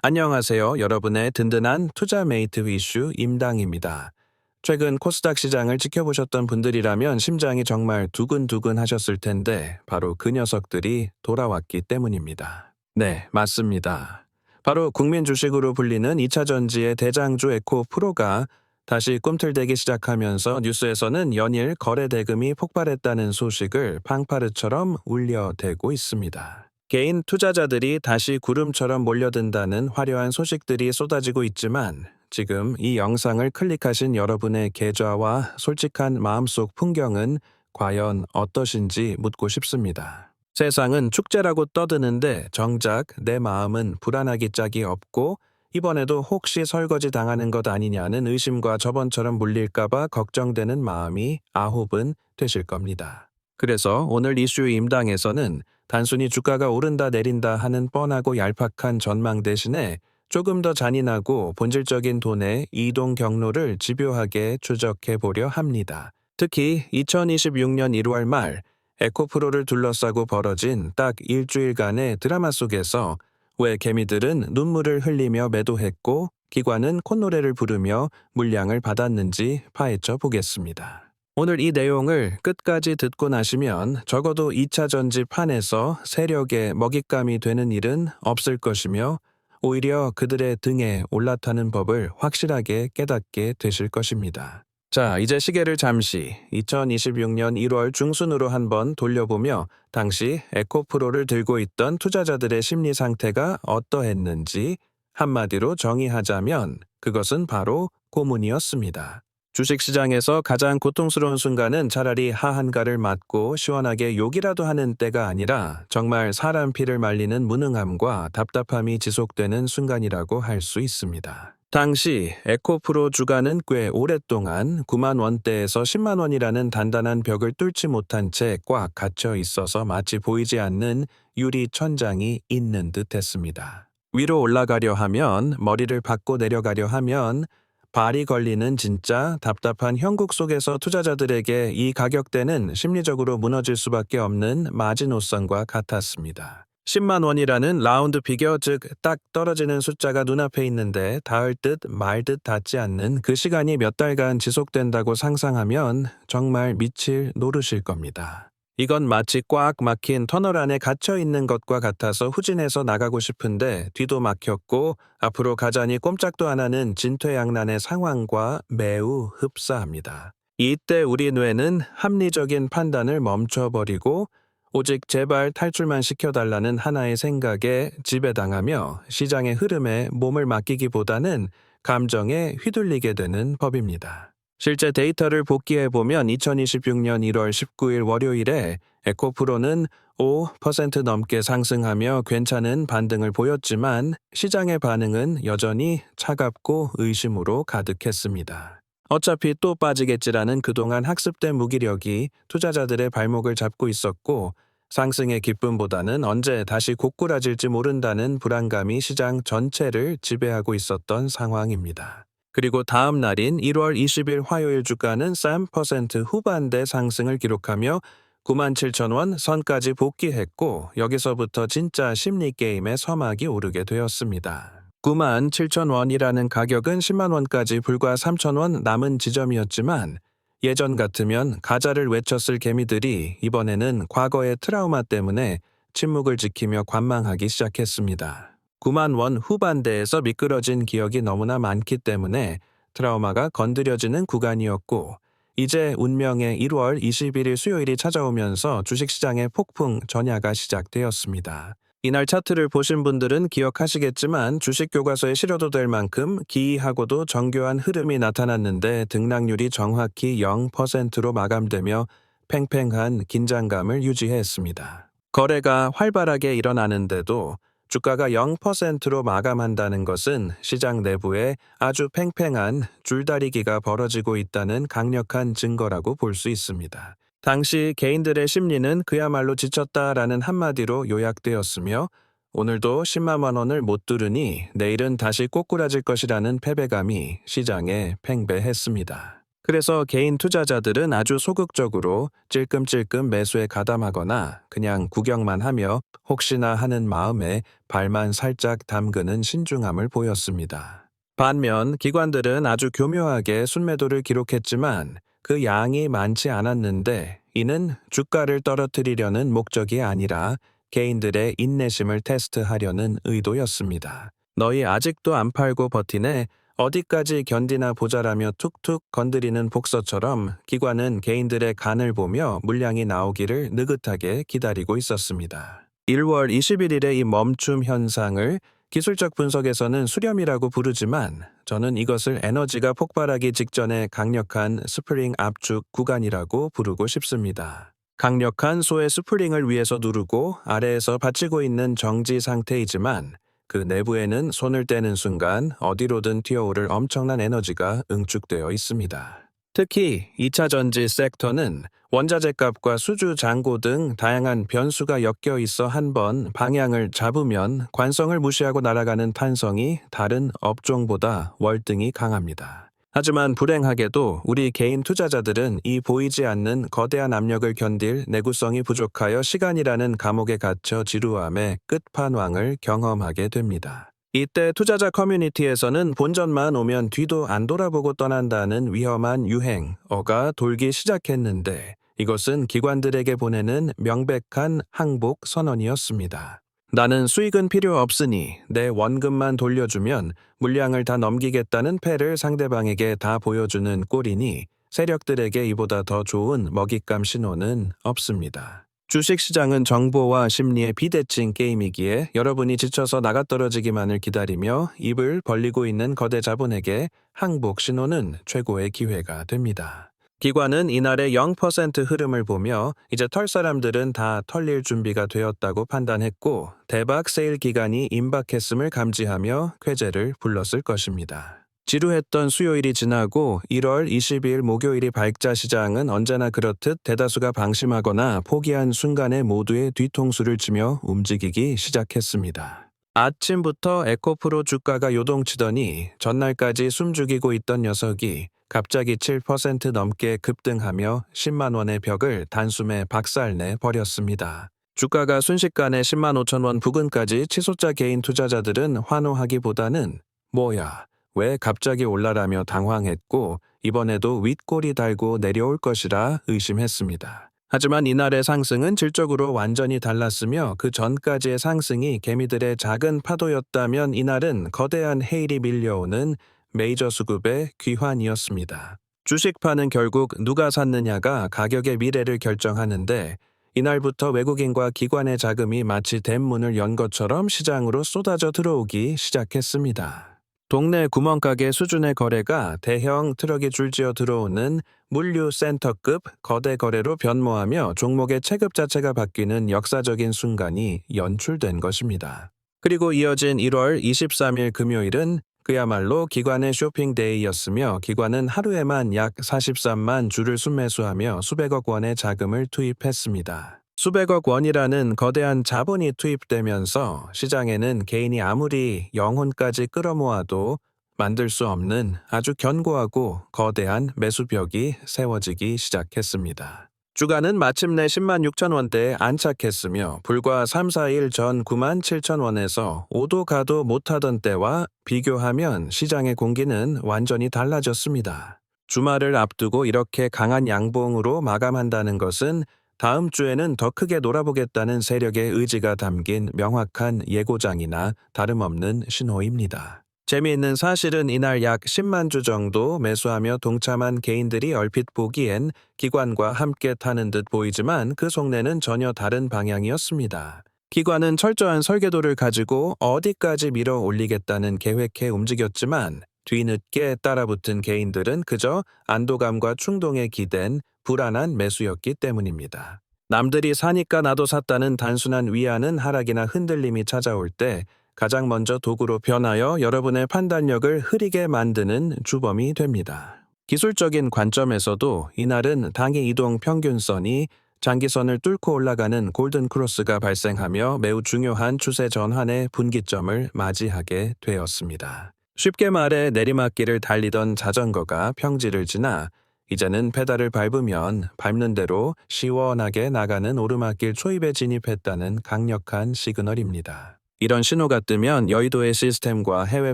안녕하세요. 여러분의 든든한 투자 메이트 이슈 임당입니다. 최근 코스닥 시장을 지켜보셨던 분들이라면 심장이 정말 두근두근 하셨을 텐데 바로 그 녀석들이 돌아왔기 때문입니다. 네, 맞습니다. 바로 국민 주식으로 불리는 2차 전지의 대장주 에코프로가 다시 꿈틀대기 시작하면서 뉴스에서는 연일 거래 대금이 폭발했다는 소식을 팡파르처럼 울려대고 있습니다. 개인 투자자들이 다시 구름처럼 몰려든다는 화려한 소식들이 쏟아지고 있지만 지금 이 영상을 클릭하신 여러분의 계좌와 솔직한 마음속 풍경은 과연 어떠신지 묻고 싶습니다. 세상은 축제라고 떠드는데 정작 내 마음은 불안하기 짝이 없고 이번에도 혹시 설거지 당하는 것 아니냐는 의심과 저번처럼 물릴까봐 걱정되는 마음이 아홉은 되실 겁니다. 그래서 오늘 이슈 임당에서는 단순히 주가가 오른다 내린다 하는 뻔하고 얄팍한 전망 대신에 조금 더 잔인하고 본질적인 돈의 이동 경로를 집요하게 추적해 보려 합니다. 특히 2026년 1월 말 에코프로를 둘러싸고 벌어진 딱 일주일간의 드라마 속에서 왜 개미들은 눈물을 흘리며 매도했고 기관은 콧노래를 부르며 물량을 받았는지 파헤쳐 보겠습니다. 오늘 이 내용을 끝까지 듣고 나시면 적어도 2차 전지 판에서 세력의 먹잇감이 되는 일은 없을 것이며 오히려 그들의 등에 올라타는 법을 확실하게 깨닫게 되실 것입니다. 자, 이제 시계를 잠시 2026년 1월 중순으로 한번 돌려보며 당시 에코프로를 들고 있던 투자자들의 심리 상태가 어떠했는지 한마디로 정의하자면 그것은 바로 고문이었습니다. 주식시장에서 가장 고통스러운 순간은 차라리 하한가를 맞고 시원하게 욕이라도 하는 때가 아니라 정말 사람 피를 말리는 무능함과 답답함이 지속되는 순간이라고 할 수 있습니다. 당시 에코프로 주가는 꽤 오랫동안 9만 원대에서 10만 원이라는 단단한 벽을 뚫지 못한 채 꽉 갇혀 있어서 마치 보이지 않는 유리 천장이 있는 듯 했습니다. 위로 올라가려 하면 머리를 박고 내려가려 하면 발이 걸리는 진짜 답답한 형국 속에서 투자자들에게 이 가격대는 심리적으로 무너질 수밖에 없는 마지노선과 같았습니다. 10만 원이라는 라운드 피겨 즉 딱 떨어지는 숫자가 눈앞에 있는데 닿을 듯 말 듯 닿지 않는 그 시간이 몇 달간 지속된다고 상상하면 정말 미칠 노릇일 겁니다. 이건 마치 꽉 막힌 터널 안에 갇혀 있는 것과 같아서 후진해서 나가고 싶은데 뒤도 막혔고 앞으로 가자니 꼼짝도 안 하는 진퇴양난의 상황과 매우 흡사합니다. 이때 우리 뇌는 합리적인 판단을 멈춰버리고 오직 제발 탈출만 시켜달라는 하나의 생각에 지배당하며 시장의 흐름에 몸을 맡기기보다는 감정에 휘둘리게 되는 법입니다. 실제 데이터를 복기해보면 2026년 1월 19일 월요일에 에코프로는 5% 넘게 상승하며 괜찮은 반등을 보였지만 시장의 반응은 여전히 차갑고 의심으로 가득했습니다. 어차피 또 빠지겠지라는 그동안 학습된 무기력이 투자자들의 발목을 잡고 있었고 상승의 기쁨보다는 언제 다시 고꾸라질지 모른다는 불안감이 시장 전체를 지배하고 있었던 상황입니다. 그리고 다음 날인 1월 20일 화요일 주가는 3% 후반대 상승을 기록하며 97,000원 선까지 복귀했고 여기서부터 진짜 심리게임의 서막이 오르게 되었습니다. 97,000원이라는 가격은 10만 원까지 불과 3,000원 남은 지점이었지만 예전 같으면 가짜를 외쳤을 개미들이 이번에는 과거의 트라우마 때문에 침묵을 지키며 관망하기 시작했습니다. 9만 원 후반대에서 미끄러진 기억이 너무나 많기 때문에 트라우마가 건드려지는 구간이었고 이제 운명의 1월 21일 수요일이 찾아오면서 주식시장의 폭풍 전야가 시작되었습니다. 이날 차트를 보신 분들은 기억하시겠지만 주식 교과서에 실어도 될 만큼 기이하고도 정교한 흐름이 나타났는데 등락률이 정확히 0%로 마감되며 팽팽한 긴장감을 유지했습니다. 거래가 활발하게 일어나는데도 주가가 0%로 마감한다는 것은 시장 내부에 아주 팽팽한 줄다리기가 벌어지고 있다는 강력한 증거라고 볼 수 있습니다. 당시 개인들의 심리는 그야말로 지쳤다라는 한마디로 요약되었으며 오늘도 10만 원을 못 뚫으니 내일은 다시 꼬꾸라질 것이라는 패배감이 시장에 팽배했습니다. 그래서 개인 투자자들은 아주 소극적으로 찔끔찔끔 매수에 가담하거나 그냥 구경만 하며 혹시나 하는 마음에 발만 살짝 담그는 신중함을 보였습니다. 반면 기관들은 아주 교묘하게 순매도를 기록했지만 그 양이 많지 않았는데 이는 주가를 떨어뜨리려는 목적이 아니라 개인들의 인내심을 테스트하려는 의도였습니다. 너희 아직도 안 팔고 버티네? 어디까지 견디나 보자라며 툭툭 건드리는 복서처럼 기관은 개인들의 간을 보며 물량이 나오기를 느긋하게 기다리고 있었습니다. 1월 21일의 이 멈춤 현상을 기술적 분석에서는 수렴이라고 부르지만 저는 이것을 에너지가 폭발하기 직전의 강력한 스프링 압축 구간이라고 부르고 싶습니다. 강력한 소의 스프링을 위에서 누르고 아래에서 받치고 있는 정지 상태이지만 그 내부에는 손을 떼는 순간 어디로든 튀어오를 엄청난 에너지가 응축되어 있습니다. 특히 2차 전지 섹터는 원자재 값과 수주 잔고 등 다양한 변수가 엮여 있어 한번 방향을 잡으면 관성을 무시하고 날아가는 탄성이 다른 업종보다 월등히 강합니다. 하지만 불행하게도 우리 개인 투자자들은 이 보이지 않는 거대한 압력을 견딜 내구성이 부족하여 시간이라는 감옥에 갇혀 지루함의 끝판왕을 경험하게 됩니다. 이때 투자자 커뮤니티에서는 본전만 오면 뒤도 안 돌아보고 떠난다는 위험한 유행어가 돌기 시작했는데 이것은 기관들에게 보내는 명백한 항복 선언이었습니다. 나는 수익은 필요 없으니 내 원금만 돌려주면 물량을 다 넘기겠다는 패를 상대방에게 다 보여주는 꼴이니 세력들에게 이보다 더 좋은 먹잇감 신호는 없습니다. 주식시장은 정보와 심리의 비대칭 게임이기에 여러분이 지쳐서 나가떨어지기만을 기다리며 입을 벌리고 있는 거대 자본에게 항복 신호는 최고의 기회가 됩니다. 기관은 이날의 0% 흐름을 보며 이제 털 사람들은 다 털릴 준비가 되었다고 판단했고 대박 세일 기간이 임박했음을 감지하며 쾌재를 불렀을 것입니다. 지루했던 수요일이 지나고 1월 20일 목요일이 밝자 시장은 언제나 그렇듯 대다수가 방심하거나 포기한 순간에 모두의 뒤통수를 치며 움직이기 시작했습니다. 아침부터 에코프로 주가가 요동치더니 전날까지 숨죽이고 있던 녀석이 갑자기 7% 넘게 급등하며 10만 원의 벽을 단숨에 박살내 버렸습니다. 주가가 순식간에 10만 5천 원 부근까지 치솟자 개인 투자자들은 환호하기보다는 뭐야, 왜 갑자기 올라라며 당황했고 이번에도 윗골이 달고 내려올 것이라 의심했습니다. 하지만 이날의 상승은 질적으로 완전히 달랐으며 그 전까지의 상승이 개미들의 작은 파도였다면 이날은 거대한 헤일이 밀려오는 메이저 수급의 귀환이었습니다. 주식파는 결국 누가 샀느냐가 가격의 미래를 결정하는데 이날부터 외국인과 기관의 자금이 마치 댐문을 연 것처럼 시장으로 쏟아져 들어오기 시작했습니다. 동네 구멍가게 수준의 거래가 대형 트럭이 줄지어 들어오는 물류센터급 거대 거래로 변모하며 종목의 체급 자체가 바뀌는 역사적인 순간이 연출된 것입니다. 그리고 이어진 1월 23일 금요일은 그야말로 기관의 쇼핑데이였으며 기관은 하루에만 약 43만 주를 순매수하며 수백억 원의 자금을 투입했습니다. 수백억 원이라는 거대한 자본이 투입되면서 시장에는 개인이 아무리 영혼까지 끌어모아도 만들 수 없는 아주 견고하고 거대한 매수벽이 세워지기 시작했습니다. 주가는 마침내 10만 6천 원대에 안착했으며 불과 3, 4일 전 9만 7천 원에서 오도 가도 못하던 때와 비교하면 시장의 공기는 완전히 달라졌습니다. 주말을 앞두고 이렇게 강한 양봉으로 마감한다는 것은 다음 주에는 더 크게 놀아보겠다는 세력의 의지가 담긴 명확한 예고장이나 다름없는 신호입니다. 재미있는 사실은 이날 약 10만 주 정도 매수하며 동참한 개인들이 얼핏 보기엔 기관과 함께 타는 듯 보이지만 그 속내는 전혀 다른 방향이었습니다. 기관은 철저한 설계도를 가지고 어디까지 밀어 올리겠다는 계획에 움직였지만 뒤늦게 따라붙은 개인들은 그저 안도감과 충동에 기댄 불안한 매수였기 때문입니다. 남들이 사니까 나도 샀다는 단순한 위안은 하락이나 흔들림이 찾아올 때 가장 먼저 도구로 변하여 여러분의 판단력을 흐리게 만드는 주범이 됩니다. 기술적인 관점에서도 이날은 당일 이동 평균선이 장기선을 뚫고 올라가는 골든 크로스가 발생하며 매우 중요한 추세 전환의 분기점을 맞이하게 되었습니다. 쉽게 말해 내리막길을 달리던 자전거가 평지를 지나 이제는 페달을 밟으면 밟는 대로 시원하게 나가는 오르막길 초입에 진입했다는 강력한 시그널입니다. 이런 신호가 뜨면 여의도의 시스템과 해외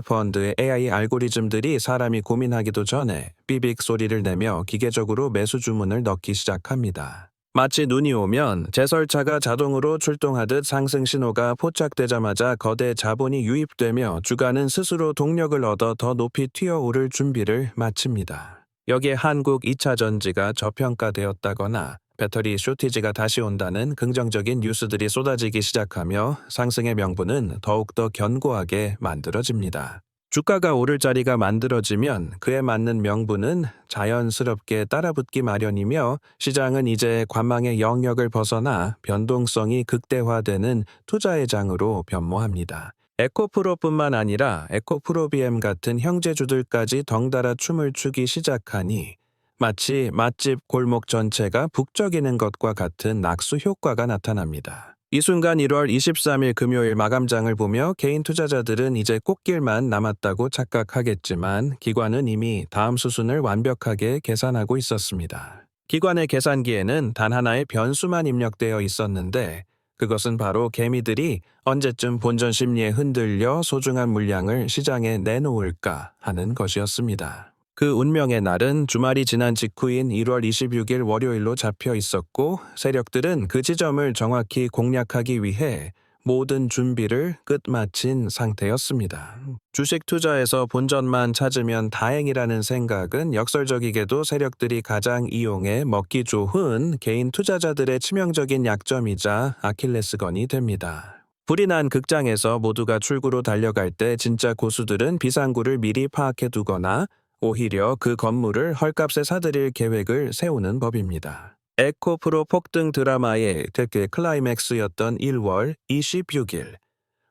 펀드의 AI 알고리즘들이 사람이 고민하기도 전에 삐빅 소리를 내며 기계적으로 매수 주문을 넣기 시작합니다. 마치 눈이 오면 제설차가 자동으로 출동하듯 상승 신호가 포착되자마자 거대 자본이 유입되며 주가는 스스로 동력을 얻어 더 높이 튀어오를 준비를 마칩니다. 여기에 한국 2차 전지가 저평가되었다거나 배터리 쇼티지가 다시 온다는 긍정적인 뉴스들이 쏟아지기 시작하며 상승의 명분은 더욱더 견고하게 만들어집니다. 주가가 오를 자리가 만들어지면 그에 맞는 명분은 자연스럽게 따라붙기 마련이며 시장은 이제 관망의 영역을 벗어나 변동성이 극대화되는 투자의 장으로 변모합니다. 에코프로뿐만 아니라 에코프로비엠 같은 형제주들까지 덩달아 춤을 추기 시작하니 마치 맛집 골목 전체가 북적이는 것과 같은 낙수 효과가 나타납니다. 이 순간 1월 23일 금요일 마감장을 보며 개인 투자자들은 이제 꽃길만 남았다고 착각하겠지만 기관은 이미 다음 수순을 완벽하게 계산하고 있었습니다. 기관의 계산기에는 단 하나의 변수만 입력되어 있었는데 그것은 바로 개미들이 언제쯤 본전 심리에 흔들려 소중한 물량을 시장에 내놓을까 하는 것이었습니다. 그 운명의 날은 주말이 지난 직후인 1월 26일 월요일로 잡혀 있었고 세력들은 그 지점을 정확히 공략하기 위해 모든 준비를 끝마친 상태였습니다. 주식 투자에서 본전만 찾으면 다행이라는 생각은 역설적이게도 세력들이 가장 이용해 먹기 좋은 개인 투자자들의 치명적인 약점이자 아킬레스건이 됩니다. 불이 난 극장에서 모두가 출구로 달려갈 때 진짜 고수들은 비상구를 미리 파악해 두거나 오히려 그 건물을 헐값에 사들일 계획을 세우는 법입니다. 에코프로 폭등 드라마의 대개 클라이맥스였던 1월 26일.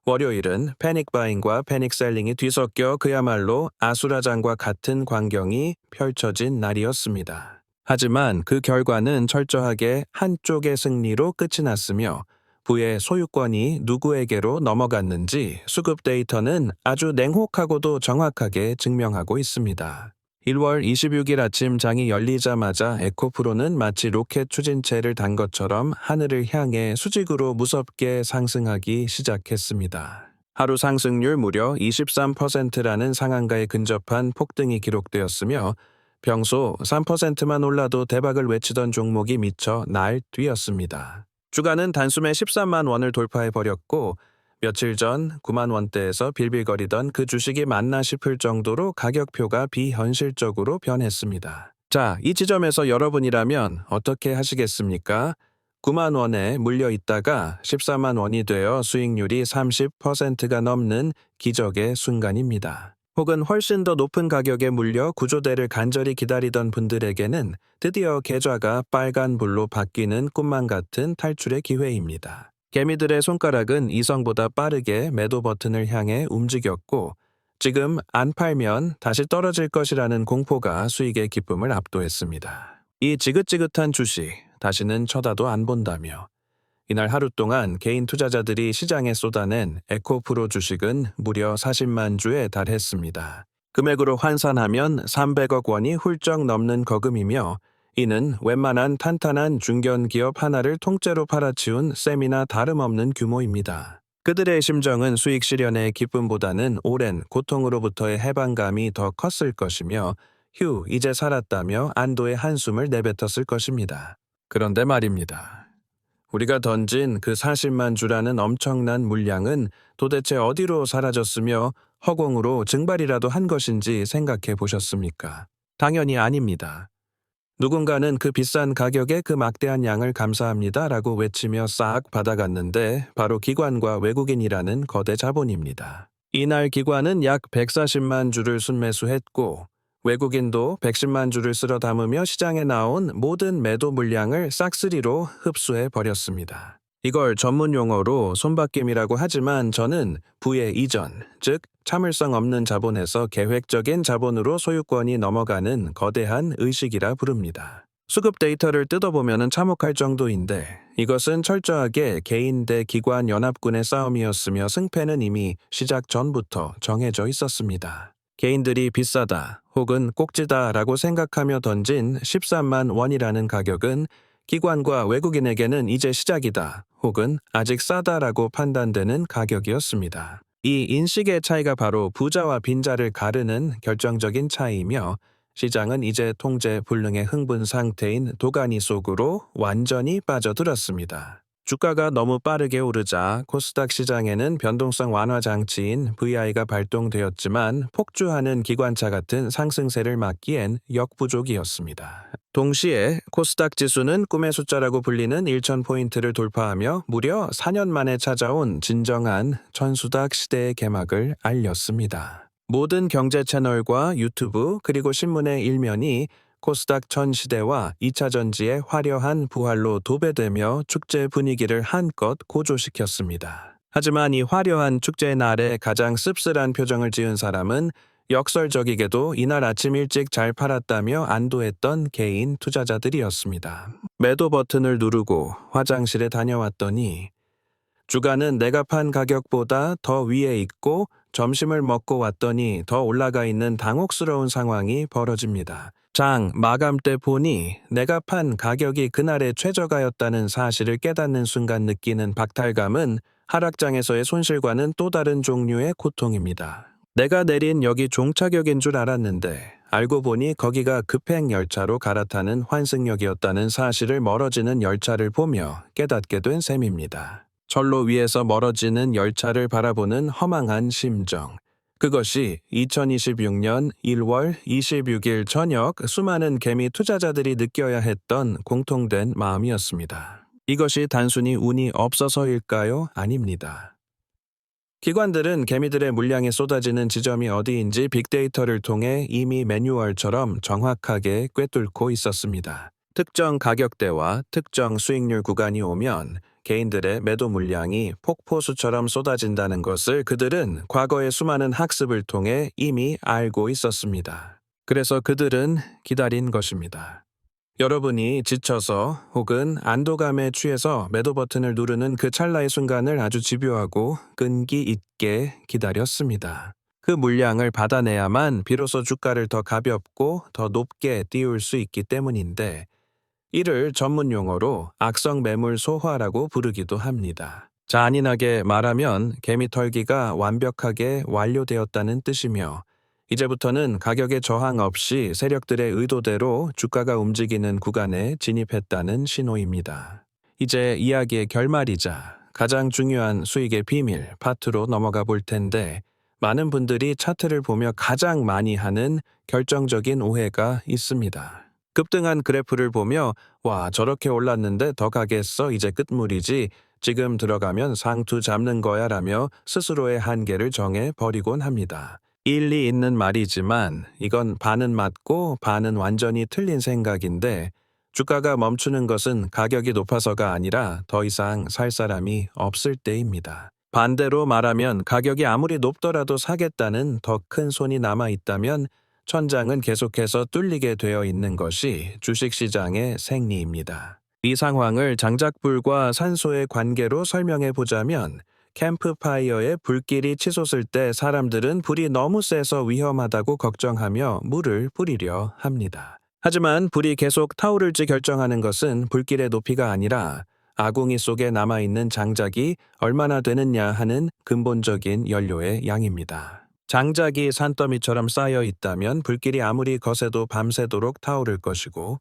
월요일은 패닉바잉과 패닉셀링이 뒤섞여 그야말로 아수라장과 같은 광경이 펼쳐진 날이었습니다. 하지만 그 결과는 철저하게 한쪽의 승리로 끝이 났으며 부의 소유권이 누구에게로 넘어갔는지 수급 데이터는 아주 냉혹하고도 정확하게 증명하고 있습니다. 1월 26일 아침 장이 열리자마자 에코프로는 마치 로켓 추진체를 단 것처럼 하늘을 향해 수직으로 무섭게 상승하기 시작했습니다. 하루 상승률 무려 23%라는 상한가에 근접한 폭등이 기록되었으며 평소 3%만 올라도 대박을 외치던 종목이 미쳐 날뛰었습니다. 주가는 단숨에 13만 원을 돌파해버렸고 며칠 전 9만 원대에서 빌빌거리던 그 주식이 맞나 싶을 정도로 가격표가 비현실적으로 변했습니다. 자, 이 지점에서 여러분이라면 어떻게 하시겠습니까? 9만 원에 물려 있다가 14만 원이 되어 수익률이 30%가 넘는 기적의 순간입니다. 혹은 훨씬 더 높은 가격에 물려 구조대를 간절히 기다리던 분들에게는 드디어 계좌가 빨간불로 바뀌는 꿈만 같은 탈출의 기회입니다. 개미들의 손가락은 이성보다 빠르게 매도 버튼을 향해 움직였고 지금 안 팔면 다시 떨어질 것이라는 공포가 수익의 기쁨을 압도했습니다. 이 지긋지긋한 주식 다시는 쳐다도 안 본다며 이날 하루 동안 개인 투자자들이 시장에 쏟아낸 에코프로 주식은 무려 40만 주에 달했습니다. 금액으로 환산하면 300억 원이 훌쩍 넘는 거금이며 이는 웬만한 탄탄한 중견기업 하나를 통째로 팔아치운 셈이나 다름없는 규모입니다. 그들의 심정은 수익 실현의 기쁨보다는 오랜 고통으로부터의 해방감이 더 컸을 것이며 휴, 이제 살았다며 안도의 한숨을 내뱉었을 것입니다. 그런데 말입니다. 우리가 던진 그 40만 주라는 엄청난 물량은 도대체 어디로 사라졌으며 허공으로 증발이라도 한 것인지 생각해 보셨습니까? 당연히 아닙니다. 누군가는 그 비싼 가격에 그 막대한 양을 감사합니다라고 외치며 싹 받아갔는데 바로 기관과 외국인이라는 거대 자본입니다. 이날 기관은 약 140만 주를 순매수했고 외국인도 110만 주를 쓸어 담으며 시장에 나온 모든 매도 물량을 싹쓸이로 흡수해 버렸습니다. 이걸 전문 용어로 손바뀜이라고 하지만 저는 부의 이전, 즉 참을성 없는 자본에서 계획적인 자본으로 소유권이 넘어가는 거대한 의식이라 부릅니다. 수급 데이터를 뜯어보면 참혹할 정도인데 이것은 철저하게 개인 대 기관 연합군의 싸움이었으며 승패는 이미 시작 전부터 정해져 있었습니다. 개인들이 비싸다 혹은 꼭지다라고 생각하며 던진 13만 원이라는 가격은 기관과 외국인에게는 이제 시작이다 혹은 아직 싸다라고 판단되는 가격이었습니다. 이 인식의 차이가 바로 부자와 빈자를 가르는 결정적인 차이이며 시장은 이제 통제 불능의 흥분 상태인 도가니 속으로 완전히 빠져들었습니다. 주가가 너무 빠르게 오르자 코스닥 시장에는 변동성 완화 장치인 VI가 발동되었지만 폭주하는 기관차 같은 상승세를 막기엔 역부족이었습니다. 동시에 코스닥 지수는 꿈의 숫자라고 불리는 1000포인트를 돌파하며 무려 4년 만에 찾아온 진정한 천수닥 시대의 개막을 알렸습니다. 모든 경제 채널과 유튜브 그리고 신문의 일면이 코스닥 전시대와 2차 전지의 화려한 부활로 도배되며 축제 분위기를 한껏 고조시켰습니다. 하지만 이 화려한 축제의 날에 가장 씁쓸한 표정을 지은 사람은 역설적이게도 이날 아침 일찍 잘 팔았다며 안도했던 개인 투자자들이었습니다. 매도 버튼을 누르고 화장실에 다녀왔더니 주가는 내가 판 가격보다 더 위에 있고 점심을 먹고 왔더니 더 올라가 있는 당혹스러운 상황이 벌어집니다. 장 마감 때 보니 내가 판 가격이 그날의 최저가였다는 사실을 깨닫는 순간 느끼는 박탈감은 하락장에서의 손실과는 또 다른 종류의 고통입니다. 내가 내린 여기 종착역인 줄 알았는데 알고 보니 거기가 급행 열차로 갈아타는 환승역이었다는 사실을 멀어지는 열차를 보며 깨닫게 된 셈입니다. 철로 위에서 멀어지는 열차를 바라보는 허망한 심정. 그것이 2026년 1월 26일 저녁 수많은 개미 투자자들이 느껴야 했던 공통된 마음이었습니다. 이것이 단순히 운이 없어서일까요? 아닙니다. 기관들은 개미들의 물량이 쏟아지는 지점이 어디인지 빅데이터를 통해 이미 매뉴얼처럼 정확하게 꿰뚫고 있었습니다. 특정 가격대와 특정 수익률 구간이 오면 개인들의 매도 물량이 폭포수처럼 쏟아진다는 것을 그들은 과거의 수많은 학습을 통해 이미 알고 있었습니다. 그래서 그들은 기다린 것입니다. 여러분이 지쳐서 혹은 안도감에 취해서 매도 버튼을 누르는 그 찰나의 순간을 아주 집요하고 끈기 있게 기다렸습니다. 그 물량을 받아내야만 비로소 주가를 더 가볍고 더 높게 띄울 수 있기 때문인데 이를 전문 용어로 악성 매물 소화라고 부르기도 합니다. 잔인하게 말하면 개미 털기가 완벽하게 완료되었다는 뜻이며 이제부터는 가격의 저항 없이 세력들의 의도대로 주가가 움직이는 구간에 진입했다는 신호입니다. 이제 이야기의 결말이자 가장 중요한 수익의 비밀 파트로 넘어가 볼 텐데 많은 분들이 차트를 보며 가장 많이 하는 결정적인 오해가 있습니다. 급등한 그래프를 보며 와 저렇게 올랐는데 더 가겠어 이제 끝물이지 지금 들어가면 상투 잡는 거야 라며 스스로의 한계를 정해 버리곤 합니다. 일리 있는 말이지만 이건 반은 맞고 반은 완전히 틀린 생각인데 주가가 멈추는 것은 가격이 높아서가 아니라 더 이상 살 사람이 없을 때입니다. 반대로 말하면 가격이 아무리 높더라도 사겠다는 더 큰 손이 남아 있다면 천장은 계속해서 뚫리게 되어 있는 것이 주식시장의 생리입니다. 이 상황을 장작불과 산소의 관계로 설명해 보자면 캠프파이어에 불길이 치솟을 때 사람들은 불이 너무 세서 위험하다고 걱정하며 물을 뿌리려 합니다. 하지만 불이 계속 타오를지 결정하는 것은 불길의 높이가 아니라 아궁이 속에 남아있는 장작이 얼마나 되느냐 하는 근본적인 연료의 양입니다. 장작이 산더미처럼 쌓여 있다면 불길이 아무리 거세도 밤새도록 타오를 것이고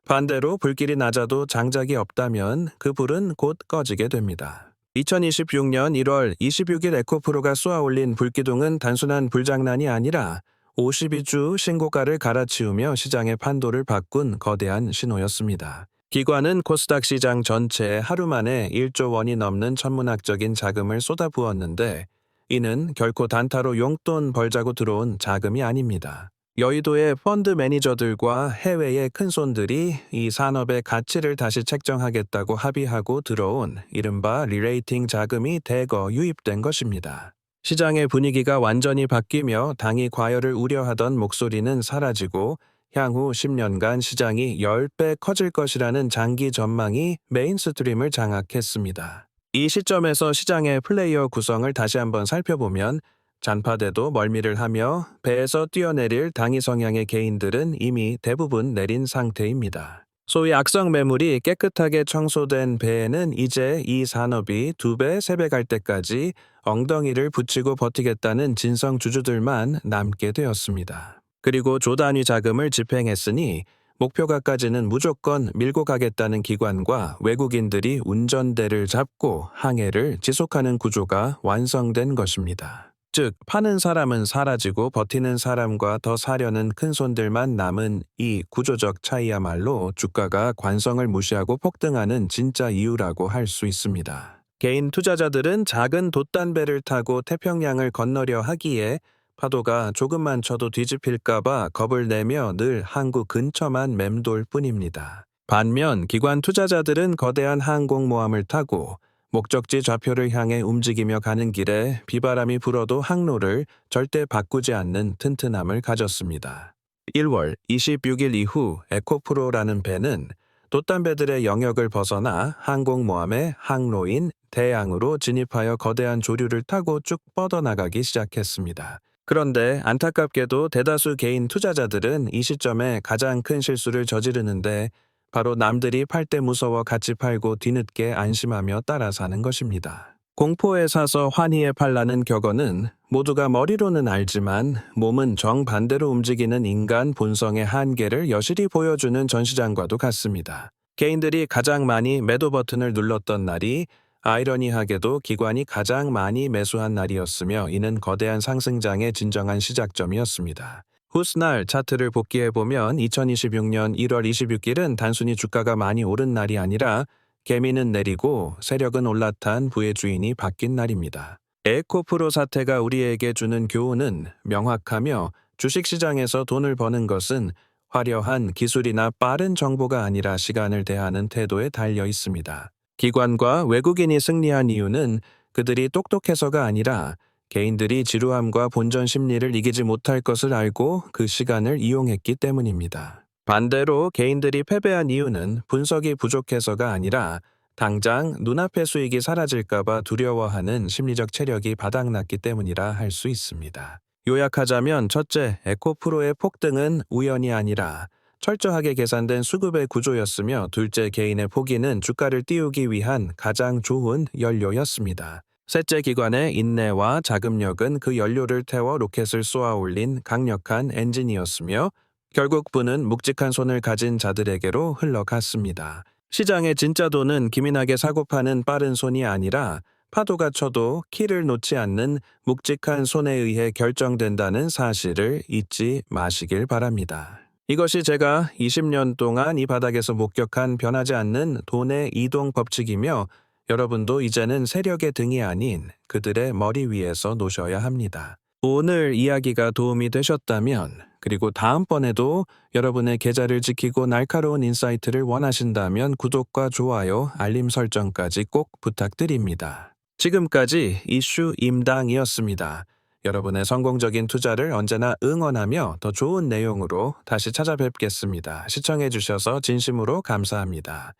반대로 불길이 낮아도 장작이 없다면 그 불은 곧 꺼지게 됩니다. 2026년 1월 26일 에코프로가 쏘아올린 불기둥은 단순한 불장난이 아니라 52주 신고가를 갈아치우며 시장의 판도를 바꾼 거대한 신호였습니다. 기관은 코스닥 시장 전체에 하루 만에 1조 원이 넘는 천문학적인 자금을 쏟아부었는데 이는 결코 단타로 용돈 벌자고 들어온 자금이 아닙니다. 여의도의 펀드 매니저들과 해외의 큰손들이 이 산업의 가치를 다시 책정하겠다고 합의하고 들어온 이른바 리레이팅 자금이 대거 유입된 것입니다. 시장의 분위기가 완전히 바뀌며 당이 과열을 우려하던 목소리는 사라지고 향후 10년간 시장이 10배 커질 것이라는 장기 전망이 메인스트림을 장악했습니다. 이 시점에서 시장의 플레이어 구성을 다시 한번 살펴보면 잔파대도 멀미를 하며 배에서 뛰어내릴 당위 성향의 개인들은 이미 대부분 내린 상태입니다. 소위 악성 매물이 깨끗하게 청소된 배에는 이제 이 산업이 2배, 3배 갈 때까지 엉덩이를 붙이고 버티겠다는 진성주주들만 남게 되었습니다. 그리고 조 단위 자금을 집행했으니 목표가까지는 무조건 밀고 가겠다는 기관과 외국인들이 운전대를 잡고 항해를 지속하는 구조가 완성된 것입니다. 즉, 파는 사람은 사라지고 버티는 사람과 더 사려는 큰손들만 남은 이 구조적 차이야말로 주가가 관성을 무시하고 폭등하는 진짜 이유라고 할 수 있습니다. 개인 투자자들은 작은 돛단배를 타고 태평양을 건너려 하기에 파도가 조금만 쳐도 뒤집힐까봐 겁을 내며 늘 항구 근처만 맴돌 뿐입니다. 반면 기관 투자자들은 거대한 항공모함을 타고 목적지 좌표를 향해 움직이며 가는 길에 비바람이 불어도 항로를 절대 바꾸지 않는 튼튼함을 가졌습니다. 1월 26일 이후 에코프로라는 배는 돛단배들의 영역을 벗어나 항공모함의 항로인 대양으로 진입하여 거대한 조류를 타고 쭉 뻗어나가기 시작했습니다. 그런데 안타깝게도 대다수 개인 투자자들은 이 시점에 가장 큰 실수를 저지르는데 바로 남들이 팔 때 무서워 같이 팔고 뒤늦게 안심하며 따라 사는 것입니다. 공포에 사서 환희에 팔라는 격언은 모두가 머리로는 알지만 몸은 정반대로 움직이는 인간 본성의 한계를 여실히 보여주는 전시장과도 같습니다. 개인들이 가장 많이 매도 버튼을 눌렀던 날이 아이러니하게도 기관이 가장 많이 매수한 날이었으며 이는 거대한 상승장의 진정한 시작점이었습니다. 훗날 차트를 복기해보면 2026년 1월 26일은 단순히 주가가 많이 오른 날이 아니라 개미는 내리고 세력은 올라탄 부의 주인이 바뀐 날입니다. 에코프로 사태가 우리에게 주는 교훈은 명확하며 주식시장에서 돈을 버는 것은 화려한 기술이나 빠른 정보가 아니라 시간을 대하는 태도에 달려 있습니다. 기관과 외국인이 승리한 이유는 그들이 똑똑해서가 아니라 개인들이 지루함과 본전 심리를 이기지 못할 것을 알고 그 시간을 이용했기 때문입니다. 반대로 개인들이 패배한 이유는 분석이 부족해서가 아니라 당장 눈앞의 수익이 사라질까봐 두려워하는 심리적 체력이 바닥났기 때문이라 할 수 있습니다. 요약하자면 첫째, 에코프로의 폭등은 우연이 아니라 철저하게 계산된 수급의 구조였으며 둘째, 개인의 포기는 주가를 띄우기 위한 가장 좋은 연료였습니다. 셋째, 기관의 인내와 자금력은 그 연료를 태워 로켓을 쏘아 올린 강력한 엔진이었으며 결국 부는 묵직한 손을 가진 자들에게로 흘러갔습니다. 시장의 진짜 돈은 기민하게 사고 파는 빠른 손이 아니라 파도가 쳐도 키를 놓지 않는 묵직한 손에 의해 결정된다는 사실을 잊지 마시길 바랍니다. 이것이 제가 20년 동안 이 바닥에서 목격한 변하지 않는 돈의 이동 법칙이며 여러분도 이제는 세력의 등이 아닌 그들의 머리 위에서 노셔야 합니다. 오늘 이야기가 도움이 되셨다면 그리고 다음번에도 여러분의 계좌를 지키고 날카로운 인사이트를 원하신다면 구독과 좋아요, 알림 설정까지 꼭 부탁드립니다. 지금까지 이슈 임당이었습니다. 여러분의 성공적인 투자를 언제나 응원하며 더 좋은 내용으로 다시 찾아뵙겠습니다. 시청해주셔서 진심으로 감사합니다.